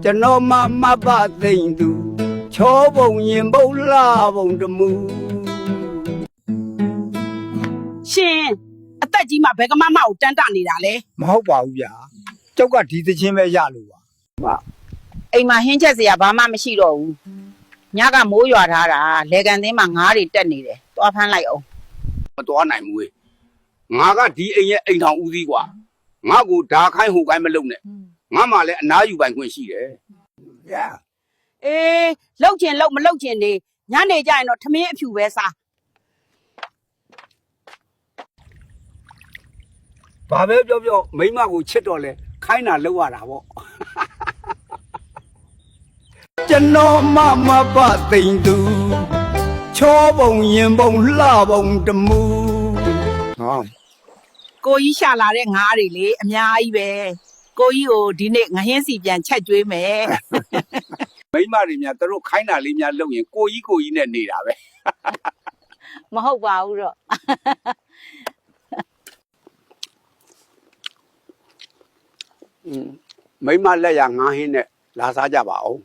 ကျွန်တော်မှမတ်ပါသိမ့်သူချောပုံရင်ပုံလှပုံတမူ ရှင်အသက်ကြီးမှဘယ်ကမှမကိုတန်းတနေတာလဲ မဟုတ်ပါဘူးဗျာကျောက်ကဒီသချင်းပဲရလို့ပါ အိမ်မှာဟင်းချက်စရာဘာမှမရှိတော့ဘူးညကမိုးရွာထားတာလေကန်သင်းမှာငါးတွေတက်နေတယ်သွားဖမ်းလိုက်အောင် မတော်နိုင်ဘူးငါကဒီအိမ်ရဲ့အိမ်ထောင်ဦးစီးกว่าငါ့ကိုဓာခိုင်းဟိုကိုင်းမလုပ်နဲ့ငါမှလည်းအနားယူပိုင်ခွင့်ရှိတယ် ဗျာ အေးလှုပ်ချင်လှုပ်မလှုပ်ချင်နေညနေကျရင်တော့ထမင်းအဖြူပဲစား ဘာပဲပြောပြောမိမကိုချစ်တော့လဲခိုင်းတာလောက်ရတာပေါ့ကျွန်တော်မှမတ်ပါသိမ့်သူချောပုံရင်ပုံလှပုံတမူဟော ကိုကြီးရှာလာတဲ့ငါးတွေလေအများကြီးပဲကိုကြီးကိုဒီနေ့ငဟင်းစီပြန်ချက်ကျွေးမယ် မိမတွေများသူတို့ခိုင်းတာလေးများလုပ်ရင်ကိုကြီးနဲ့နေတာပဲ မဟုတ်ပါဘူးတော့ မိမလက်ရငါးဟင်းနဲ့လာစားကြပါအောင်